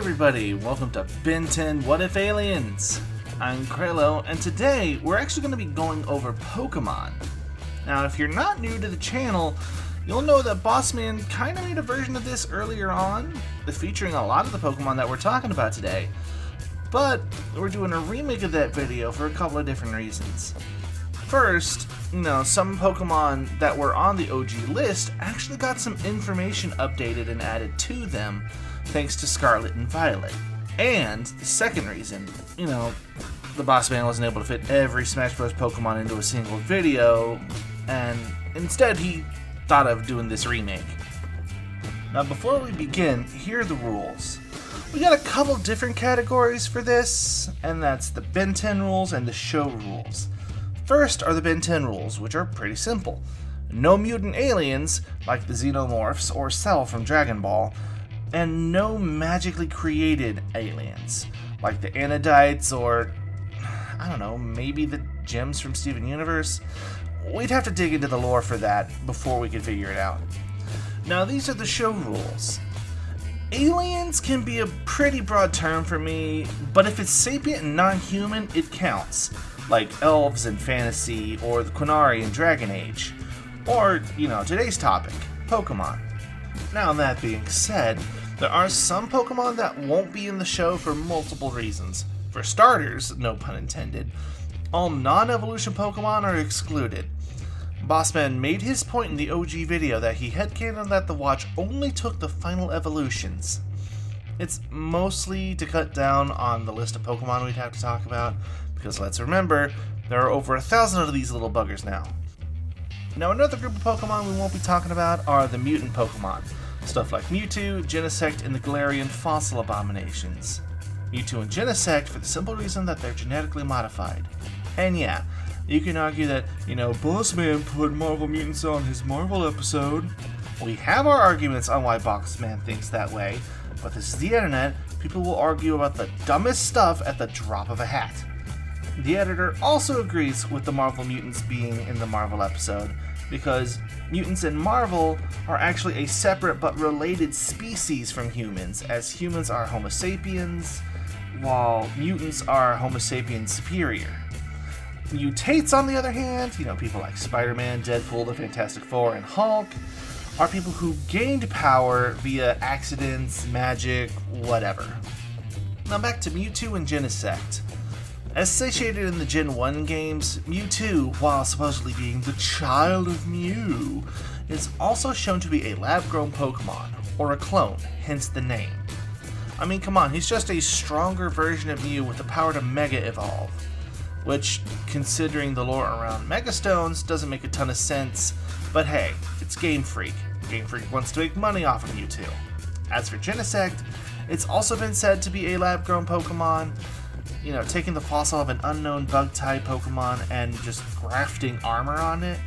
everybody, welcome to Ben 10 What If Aliens? I'm Kralo, and today we're actually going to be going over Pokemon. Now, if you're not new to the channel, you'll know that Bossman kind of made a version of this earlier on, featuring a lot of the Pokemon that we're talking about today. But we're doing a remake of that video for a couple of different reasons. First, some Pokemon that were on the OG list actually got some information updated and added to them, thanks to Scarlet and Violet. And the second reason, the boss man wasn't able to fit every Smash Bros. Pokemon into a single video, and instead he thought of doing this remake. Now before we begin, here are the rules. We got a couple different categories for this, and that's the Ben 10 rules and the show rules. First are the Ben 10 rules, which are pretty simple. No mutant aliens, like the Xenomorphs or Cell from Dragon Ball, and no magically created aliens, like the Anodites or, maybe the gems from Steven Universe. We'd have to dig into the lore for that before we could figure it out. Now these are the show rules. Aliens can be a pretty broad term for me, but if it's sapient and non-human, it counts, like elves in fantasy or the Quinari in Dragon Age, or, today's topic, Pokemon. Now that being said, there are some Pokemon that won't be in the show for multiple reasons. For starters, no pun intended, all non-evolution Pokemon are excluded. Bossman made his point in the OG video that he headcanoned that the watch only took the final evolutions. It's mostly to cut down on the list of Pokemon we'd have to talk about, because let's remember, there are over 1,000 of these little buggers now. Now another group of Pokemon we won't be talking about are the mutant Pokemon. Stuff like Mewtwo, Genesect, and the Galarian fossil abominations. Mewtwo and Genesect for the simple reason that they're genetically modified. And yeah, you can argue that, Bossman put Marvel Mutants on his Marvel episode. We have our arguments on why Bossman thinks that way, but this is the internet. People will argue about the dumbest stuff at the drop of a hat. The editor also agrees with the Marvel Mutants being in the Marvel episode, because mutants in Marvel are actually a separate but related species from humans, as humans are Homo sapiens, while mutants are Homo sapiens superior. Mutates, on the other hand, people like Spider-Man, Deadpool, the Fantastic Four, and Hulk, are people who gained power via accidents, magic, whatever. Now back to Mewtwo and Genesect. As satiated in the Gen 1 games, Mewtwo, while supposedly being the child of Mew, is also shown to be a lab-grown Pokemon, or a clone, hence the name. Come on, he's just a stronger version of Mew with the power to Mega Evolve, which, considering the lore around Mega Stones, doesn't make a ton of sense, but hey, it's Game Freak. Game Freak wants to make money off of Mewtwo. As for Genesect, it's also been said to be a lab-grown Pokemon, taking the fossil of an unknown bug-type Pokemon and just grafting armor on it.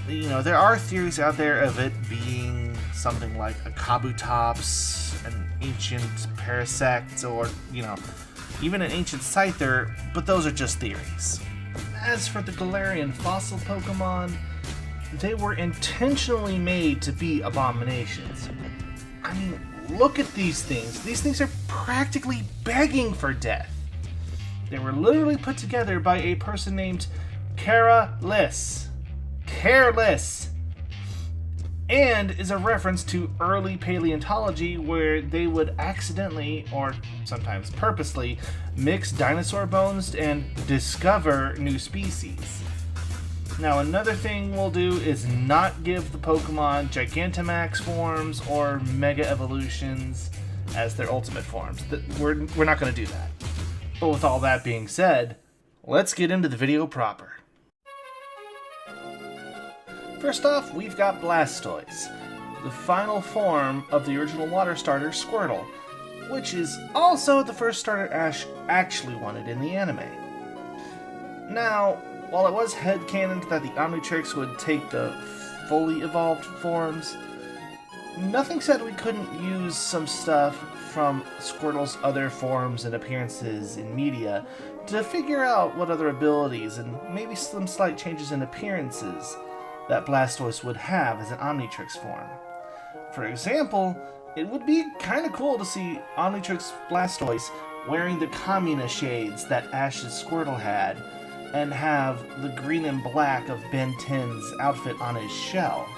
There are theories out there of it being something like a Kabutops, an ancient Parasect, or, even an ancient Scyther, but those are just theories. As for the Galarian fossil Pokemon, they were intentionally made to be abominations. Look at these things. These things are practically begging for death. They were literally put together by a person named Careless, and is a reference to early paleontology where they would accidentally, or sometimes purposely, mix dinosaur bones and discover new species. Now another thing we'll do is not give the Pokemon Gigantamax forms or Mega Evolutions as their ultimate forms. We're not going to do that. But with all that being said, let's get into the video proper. First off, we've got Blastoise, the final form of the original water starter Squirtle, which is also the first starter Ash actually wanted in the anime. Now, while it was headcanoned that the Omnitrix would take the fully evolved forms, nothing said we couldn't use some stuff from Squirtle's other forms and appearances in media to figure out what other abilities and maybe some slight changes in appearances that Blastoise would have as an Omnitrix form. For example, It would be kind of cool to see Omnitrix Blastoise wearing the Kamina shades that Ash's Squirtle had, and have the green and black of Ben 10's outfit on his shell,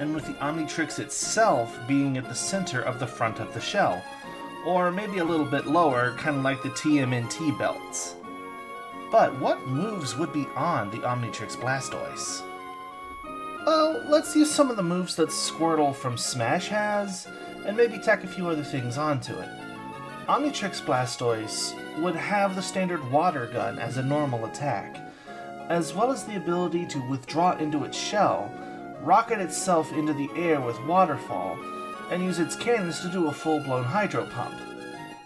and with the Omnitrix itself being at the center of the front of the shell, or maybe a little bit lower, kind of like the TMNT belts. But what moves would be on the Omnitrix Blastoise? Well, let's use some of the moves that Squirtle from Smash has, and maybe tack a few other things onto it. Omnitrix Blastoise would have the standard water gun as a normal attack, as well as the ability to withdraw into its shell, rocket itself into the air with waterfall, and use its cannons to do a full-blown hydro pump.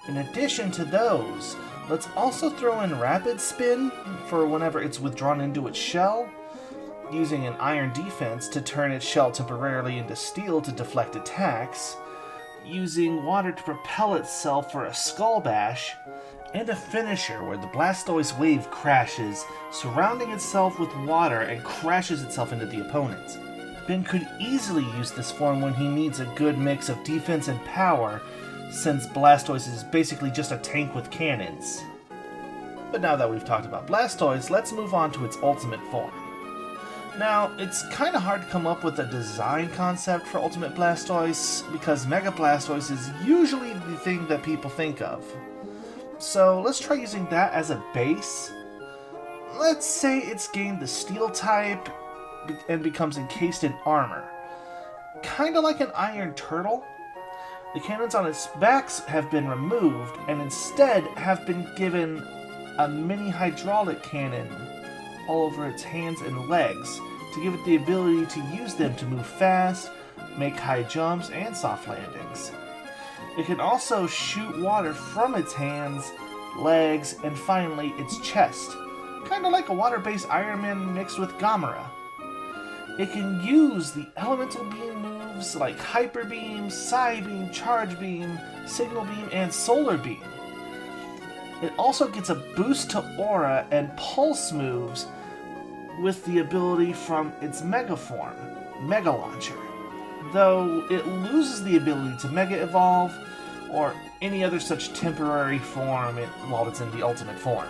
In addition to those, let's also throw in Rapid Spin for whenever it's withdrawn into its shell, using an Iron Defense to turn its shell temporarily into steel to deflect attacks, using water to propel itself for a Skull Bash, and a finisher where the Blastoise wave crashes, surrounding itself with water and crashes itself into the opponent. Ben could easily use this form when he needs a good mix of defense and power, since Blastoise is basically just a tank with cannons. But now that we've talked about Blastoise, let's move on to its ultimate form. Now, it's kind of hard to come up with a design concept for Ultimate Blastoise, because Mega Blastoise is usually the thing that people think of. So let's try using that as a base. Let's say it's gained the Steel type and becomes encased in armor. Kinda like an Iron Turtle. The cannons on its backs have been removed and instead have been given a mini hydraulic cannon all over its hands and legs to give it the ability to use them to move fast, make high jumps, and soft landings. It can also shoot water from its hands, legs, and finally its chest, kinda like a water-based Iron Man mixed with Gamera. It can use the elemental beam moves like Hyper Beam, Psy Beam, Charge Beam, Signal Beam, and Solar Beam. It also gets a boost to Aura and Pulse moves with the ability from its Mega form, Mega Launcher, though it loses the ability to Mega Evolve or any other such temporary form while it's in the ultimate form.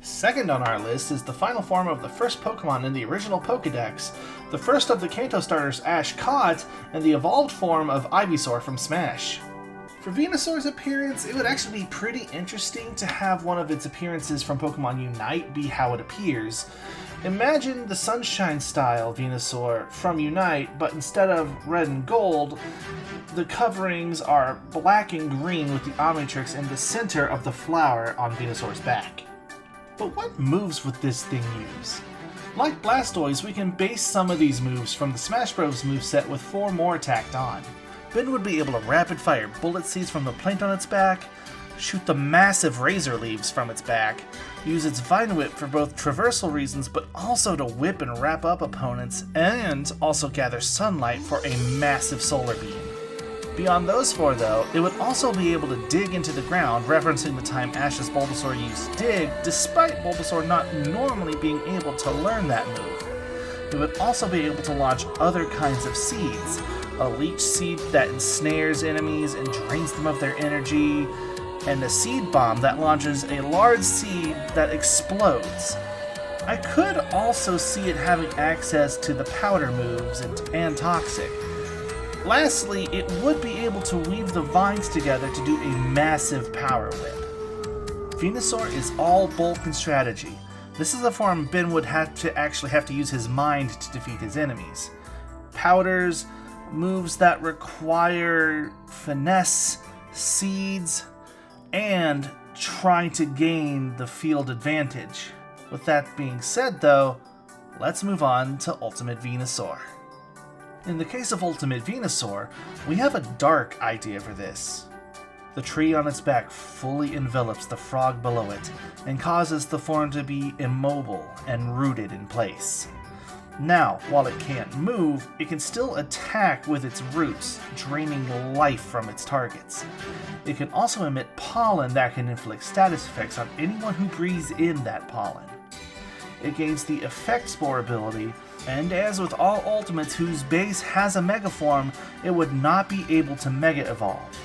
Second on our list is the final form of the first Pokemon in the original Pokédex, the first of the Kanto starters Ash caught, and the evolved form of Ivysaur from Smash. For Venusaur's appearance, it would actually be pretty interesting to have one of its appearances from Pokemon Unite be how it appears. Imagine the Sunshine style Venusaur from Unite, but instead of red and gold, the coverings are black and green with the Omnitrix in the center of the flower on Venusaur's back. But what moves would this thing use? Like Blastoise, we can base some of these moves from the Smash Bros. Moveset with 4 more tacked on. Ben would be able to rapid-fire Bullet Seeds from the plant on its back, shoot the massive Razor Leaves from its back, use its Vine Whip for both traversal reasons but also to whip and wrap up opponents, and also gather Sunlight for a massive Solar Beam. Beyond those 4 though, it would also be able to dig into the ground, referencing the time Ash's Bulbasaur used Dig, despite Bulbasaur not normally being able to learn that move. It would also be able to launch other kinds of seeds, a Leech Seed that ensnares enemies and drains them of their energy, and a Seed Bomb that launches a large seed that explodes. I could also see it having access to the Powder moves and Toxic. Lastly, it would be able to weave the vines together to do a massive Power Whip. Venusaur is all bulk and strategy. This is a form Ben would have to use his mind to defeat his enemies. Powders, moves that require finesse, seeds, and trying to gain the field advantage. With that being said though, let's move on to Ultimate Venusaur. In the case of Ultimate Venusaur, we have a dark idea for this. The tree on its back fully envelops the frog below it and causes the form to be immobile and rooted in place. Now, while it can't move, it can still attack with its roots, draining life from its targets. It can also emit pollen that can inflict status effects on anyone who breathes in that pollen. It gains the Effect Spore ability, And as with all Ultimates whose base has a Mega form, it would not be able to Mega Evolve.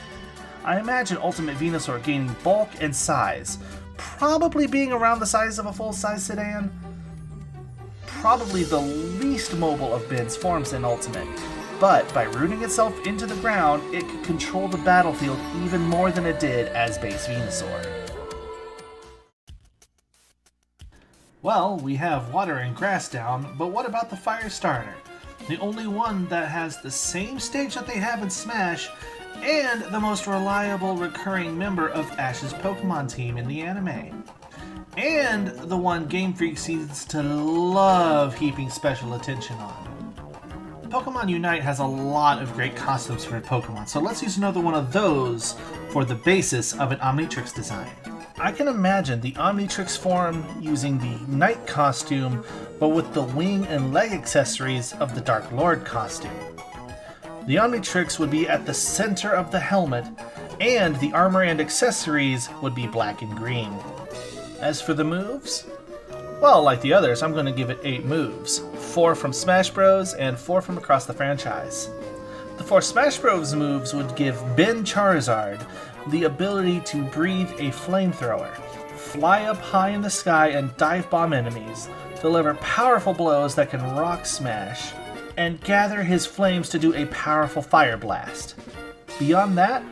I imagine Ultimate Venusaur gaining bulk and size, probably being around the size of a full-size sedan. Probably the least mobile of Ben's forms in Ultimate, but by rooting itself into the ground, it could control the battlefield even more than it did as base Venusaur. Well, we have Water and Grass down, but what about the Fire Starter? The only one that has the same stage that they have in Smash, and the most reliable recurring member of Ash's Pokemon team in the anime. And the one Game Freak seems to love heaping special attention on. Pokemon Unite has a lot of great costumes for Pokemon, so let's use another one of those for the basis of an Omnitrix design. I can imagine the Omnitrix form using the Knight costume, but with the wing and leg accessories of the Dark Lord costume. The Omnitrix would be at the center of the helmet, and the armor and accessories would be black and green. As for the moves, well, like the others, I'm going to give it 8 moves, 4 from Smash Bros. And 4 from across the franchise. The 4 Smash Bros. Moves would give Ben Charizard the ability to breathe a flamethrower, fly up high in the sky and dive bomb enemies, deliver powerful blows that can rock smash, and gather his flames to do a powerful fire blast. Beyond that,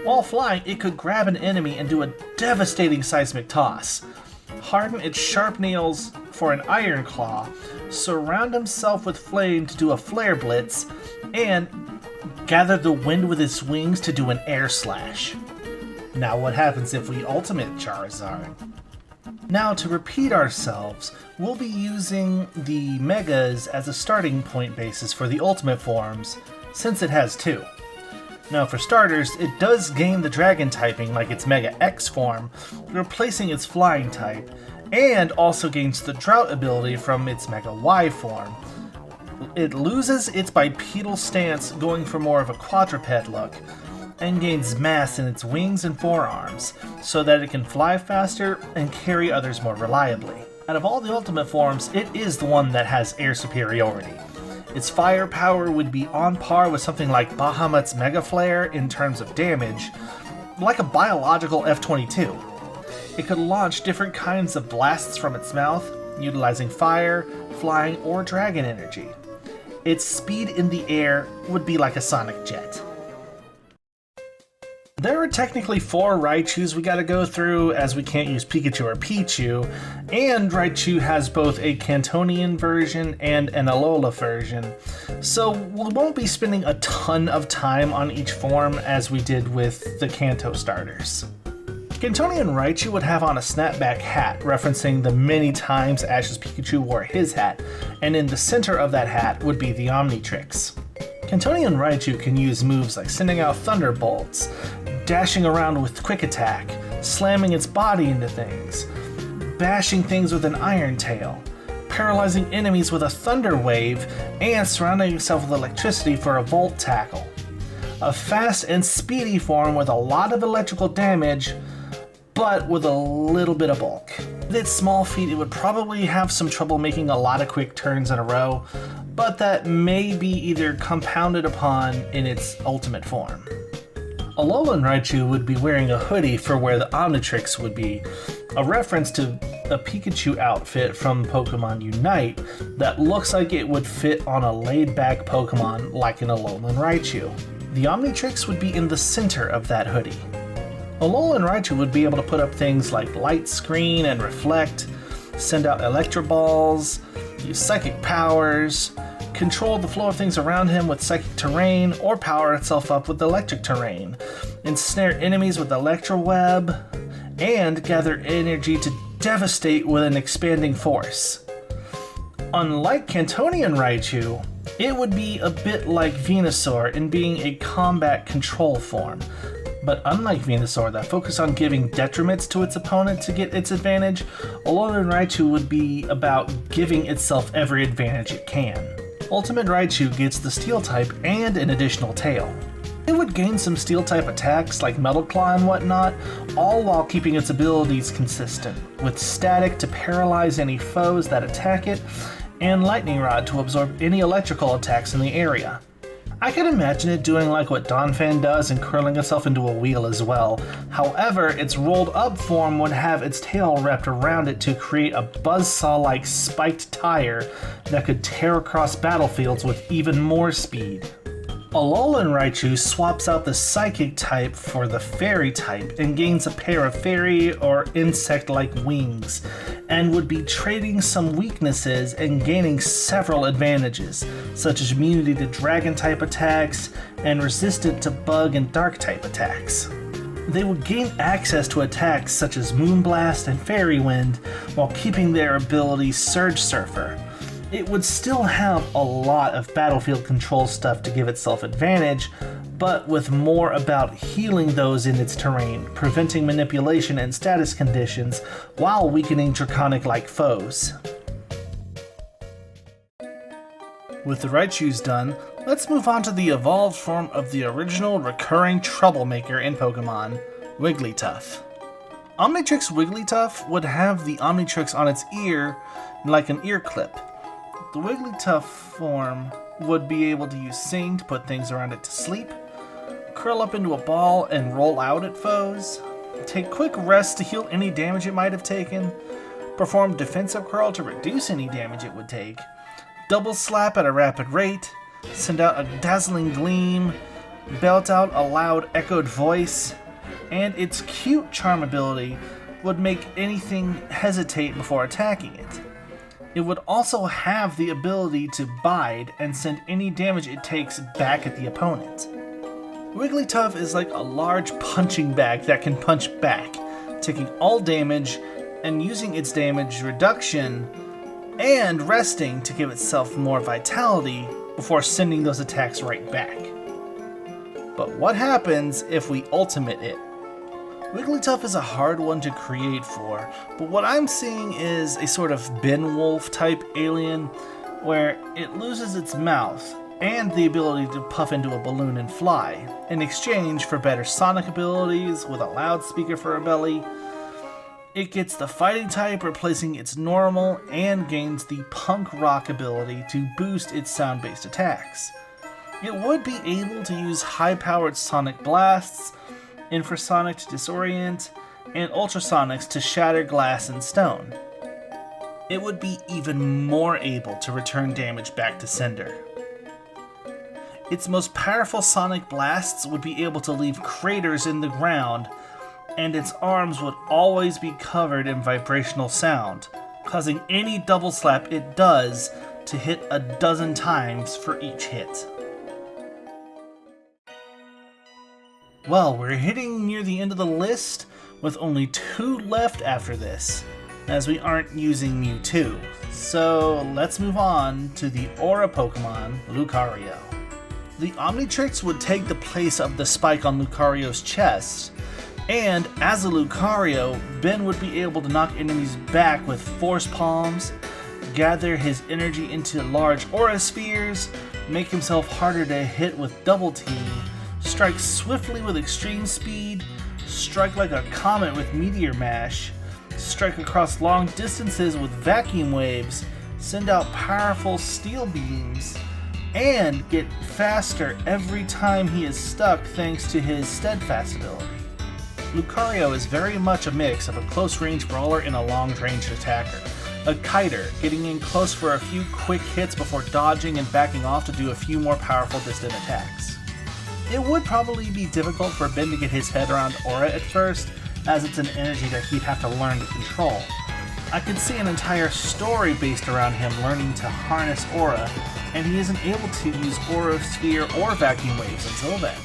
while flying, it could grab an enemy and do a devastating seismic toss, harden its sharp nails for an iron claw, surround himself with flame to do a flare blitz, and gather the wind with his wings to do an air slash. Now what happens if we ultimate Charizard? Now to repeat ourselves, we'll be using the Megas as a starting point basis for the ultimate forms, since it has 2. Now for starters, it does gain the Dragon typing like its Mega X form, replacing its Flying type, and also gains the Drought ability from its Mega Y form. It loses its bipedal stance, going for more of a quadruped look, and gains mass in its wings and forearms, so that it can fly faster and carry others more reliably. Out of all the ultimate forms, it is the one that has air superiority. Its firepower would be on par with something like Bahamut's Mega Flare in terms of damage, like a biological F-22. It could launch different kinds of blasts from its mouth, utilizing fire, flying, or dragon energy. Its speed in the air would be like a sonic jet. There are technically 4 Raichus we gotta go through, as we can't use Pikachu or Pichu, and Raichu has both a Cantonian version and an Alola version, so we won't be spending a ton of time on each form as we did with the Kanto starters. Cantonian Raichu would have on a snapback hat, referencing the many times Ash's Pikachu wore his hat, and in the center of that hat would be the Omnitrix. Cantonian Raichu can use moves like sending out thunderbolts, dashing around with quick attack, slamming its body into things, bashing things with an iron tail, paralyzing enemies with a thunder wave, and surrounding itself with electricity for a volt tackle. A fast and speedy form with a lot of electrical damage, but with a little bit of bulk. With its small feet, it would probably have some trouble making a lot of quick turns in a row, but that may be either compounded upon in its ultimate form. Alolan Raichu would be wearing a hoodie for where the Omnitrix would be, a reference to a Pikachu outfit from Pokemon Unite that looks like it would fit on a laid-back Pokemon like an Alolan Raichu. The Omnitrix would be in the center of that hoodie. Alolan Raichu would be able to put up things like light screen and reflect, send out Electro Balls, use psychic powers, control the flow of things around him with psychic terrain, or power itself up with electric terrain, ensnare enemies with Electro Web, and gather energy to devastate with an expanding force. Unlike Cantonian Raichu, it would be a bit like Venusaur in being a combat control form, but unlike Venusaur that focused on giving detriments to its opponent to get its advantage, Alolan Raichu would be about giving itself every advantage it can. Ultimate Raichu gets the Steel type and an additional tail. It would gain some Steel type attacks like Metal Claw and whatnot, all while keeping its abilities consistent, with Static to paralyze any foes that attack it, and Lightning Rod to absorb any electrical attacks in the area. I can imagine it doing like what Donphan does and curling itself into a wheel as well. However, its rolled up form would have its tail wrapped around it to create a buzzsaw-like spiked tire that could tear across battlefields with even more speed. Alolan Raichu swaps out the Psychic type for the Fairy type and gains a pair of fairy or insect-like wings, and would be trading some weaknesses and gaining several advantages, such as immunity to Dragon type attacks and resistant to Bug and Dark type attacks. They would gain access to attacks such as Moonblast and Fairy Wind while keeping their ability Surge Surfer. It would still have a lot of battlefield control stuff to give itself advantage, but with more about healing those in its terrain, preventing manipulation and status conditions, while weakening Draconic-like foes. With the Raichus done, let's move on to the evolved form of the original recurring troublemaker in Pokemon, Wigglytuff. Omnitrix Wigglytuff would have the Omnitrix on its ear like an ear clip. The Wigglytuff form would be able to use Sing to put things around it to sleep, curl up into a ball and roll out at foes, take quick rests to heal any damage it might have taken, perform defensive curl to reduce any damage it would take, double slap at a rapid rate, send out a dazzling gleam, belt out a loud echoed voice, and its cute charm ability would make anything hesitate before attacking it. It would also have the ability to bide and send any damage it takes back at the opponent. Wigglytuff is like a large punching bag that can punch back, taking all damage and using its damage reduction and resting to give itself more vitality before sending those attacks right back. But what happens if we ultimate it? Wigglytuff is a hard one to create for, but what I'm seeing is a sort of Benwolf type alien where it loses its mouth and the ability to puff into a balloon and fly, in exchange for better sonic abilities with a loudspeaker for a belly. It gets the fighting type replacing its normal and gains the punk rock ability to boost its sound-based attacks. It would be able to use high-powered sonic blasts, infrasonic to disorient, and ultrasonics to shatter glass and stone. It would be even more able to return damage back to sender. Its most powerful sonic blasts would be able to leave craters in the ground, and its arms would always be covered in vibrational sound, causing any double slap it does to hit a dozen times for each hit. Well, we're hitting near the end of the list, with only 2 left after this, as we aren't using Mewtwo. So let's move on to the Aura Pokemon, Lucario. The Omnitrix would take the place of the spike on Lucario's chest, and as a Lucario, Ben would be able to knock enemies back with Force Palms, gather his energy into large Aura Spheres, make himself harder to hit with Double Team, strike swiftly with extreme speed, strike like a comet with Meteor Mash, strike across long distances with Vacuum Waves, send out powerful Steel Beams, and get faster every time he is stuck thanks to his Steadfast ability. Lucario is very much a mix of a close-range brawler and a long-range attacker. A kiter, getting in close for a few quick hits before dodging and backing off to do a few more powerful distant attacks. It would probably be difficult for Ben to get his head around Aura at first, as it's an energy that he'd have to learn to control. I could see an entire story based around him learning to harness Aura, and he isn't able to use Aura Sphere or Vacuum Waves until then.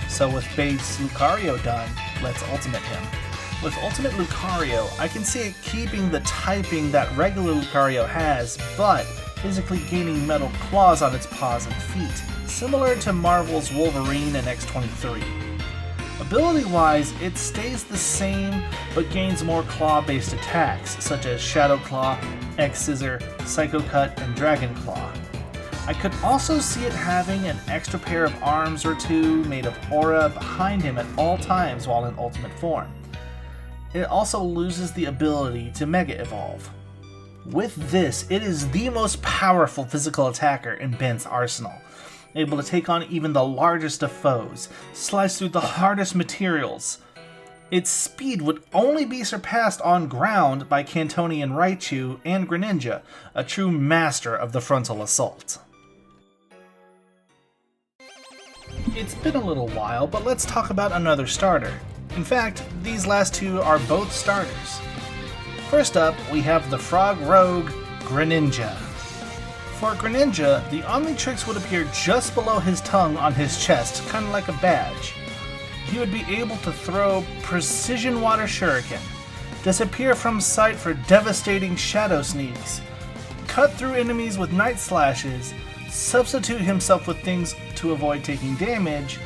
So with base Lucario done, let's ultimate him. With Ultimate Lucario, I can see it keeping the typing that regular Lucario has, but physically gaining metal claws on its paws and feet, similar to Marvel's Wolverine and X-23. Ability-wise, it stays the same, but gains more claw-based attacks, such as Shadow Claw, X-Scissor, Psycho Cut, and Dragon Claw. I could also see it having an extra pair of arms or two made of Aura behind him at all times while in Ultimate form. It also loses the ability to Mega Evolve. With this, it is the most powerful physical attacker in Ben's arsenal, able to take on even the largest of foes, slice through the hardest materials. Its speed would only be surpassed on ground by Cantonian Raichu and Greninja, a true master of the frontal assault. It's been a little while, but let's talk about another starter. In fact, these last two are both starters. First up, we have the Frog Rogue, Greninja. For Greninja, the Omnitrix would appear just below his tongue on his chest, kind of like a badge. He would be able to throw Precision Water Shuriken, disappear from sight for devastating Shadow Sneaks, cut through enemies with Night Slashes, substitute himself with things to avoid taking damage,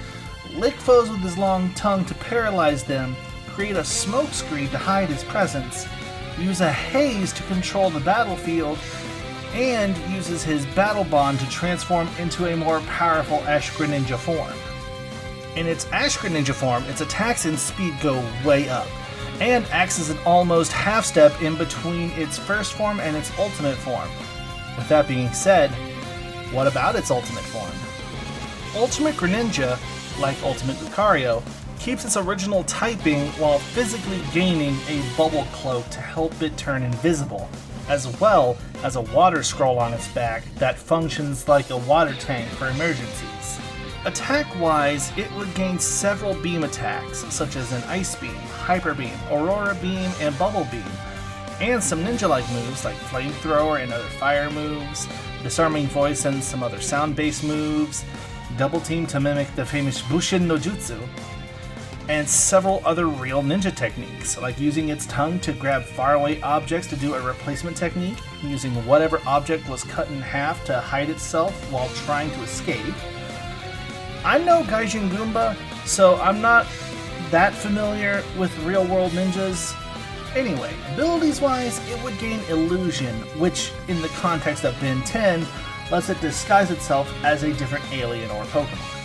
lick foes with his long tongue to paralyze them, create a smoke screen to hide his presence, use a haze to control the battlefield, and uses his Battle Bond to transform into a more powerful Ash Greninja form. In its Ash Greninja form, its attacks and speed go way up, and acts as an almost half step in between its first form and its ultimate form. With that being said, what about its ultimate form? Ultimate Greninja, like Ultimate Lucario, keeps its original typing while physically gaining a bubble cloak to help it turn invisible, as well as a water scroll on its back that functions like a water tank for emergencies. Attack-wise, it would gain several beam attacks, such as an Ice Beam, Hyper Beam, Aurora Beam, and Bubble Beam, and some ninja-like moves like Flamethrower and other fire moves, Disarming Voice and some other sound-based moves, Double Team to mimic the famous Bushin no Jutsu, and several other real ninja techniques, like using its tongue to grab faraway objects to do a replacement technique, using whatever object was cut in half to hide itself while trying to escape. I'm no Gaijin Goomba, so I'm not that familiar with real-world ninjas. Anyway, abilities-wise, it would gain Illusion, which, in the context of Ben 10, lets it disguise itself as a different alien or Pokemon.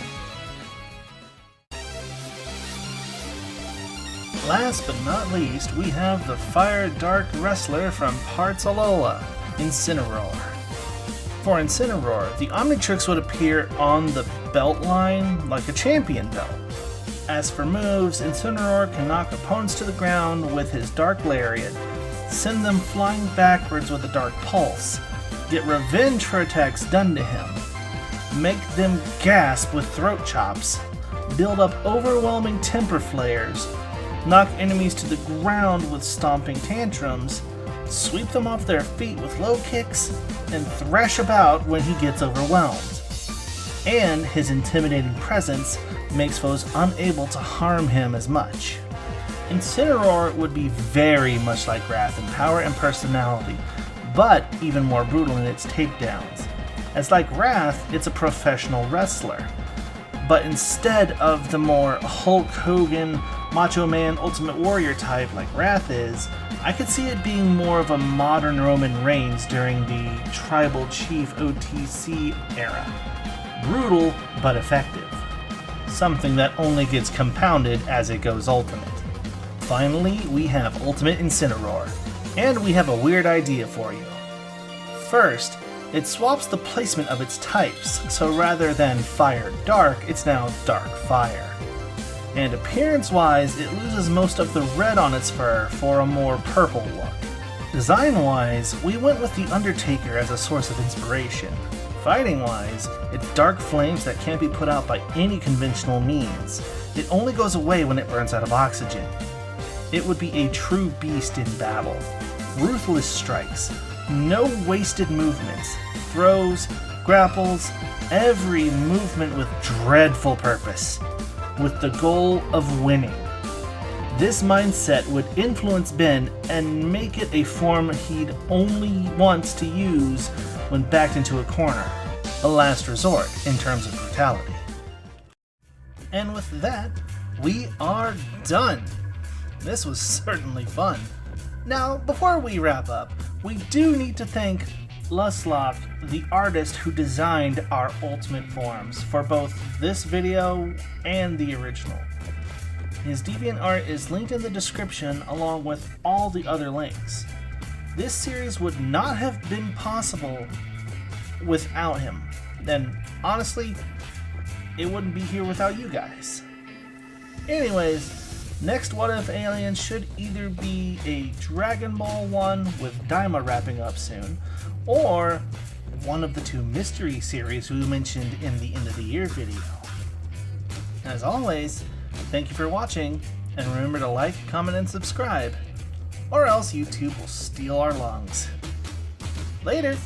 Last but not least, we have the Fire Dark Wrestler from Parts Alola, Incineroar. For Incineroar, the Omnitrix would appear on the belt line like a champion belt. As for moves, Incineroar can knock opponents to the ground with his Dark Lariat, send them flying backwards with a Dark Pulse, get revenge for attacks done to him, make them gasp with Throat Chops, build up overwhelming Temper Flares, knock enemies to the ground with Stomping Tantrums, sweep them off their feet with low kicks, and thrash about when he gets overwhelmed. And his intimidating presence makes foes unable to harm him as much. Incineroar would be very much like Wrath in power and personality, but even more brutal in its takedowns. As like Wrath, it's a professional wrestler. But instead of the more Hulk Hogan, Macho Man, Ultimate Warrior type like Wrath is, I could see it being more of a modern Roman Reigns during the Tribal Chief OTC era. Brutal, but effective. Something that only gets compounded as it goes Ultimate. Finally, we have Ultimate Incineroar, and we have a weird idea for you. First, it swaps the placement of its types, so rather than Fire Dark, it's now Dark Fire. And appearance-wise, it loses most of the red on its fur for a more purple look. Design-wise, we went with the Undertaker as a source of inspiration. Fighting-wise, it's dark flames that can't be put out by any conventional means. It only goes away when it burns out of oxygen. It would be a true beast in battle. Ruthless strikes, no wasted movements, throws, grapples, every movement with dreadful purpose, with the goal of winning. This mindset would influence Ben and make it a form he'd only wants to use when backed into a corner, a last resort in terms of brutality. And with that, we are done. This was certainly fun. Now, before we wrap up, we do need to thank Luslock, the artist who designed our ultimate forms for both this video and the original. His DeviantArt is linked in the description along with all the other links. This series would not have been possible without him. And honestly, it wouldn't be here without you guys. Anyways, next What If Alien should either be a Dragon Ball one with Daima wrapping up soon, or one of the two mystery series we mentioned in the end of the year video. As always, thank you for watching, and remember to like, comment, and subscribe, or else YouTube will steal our lungs. Later!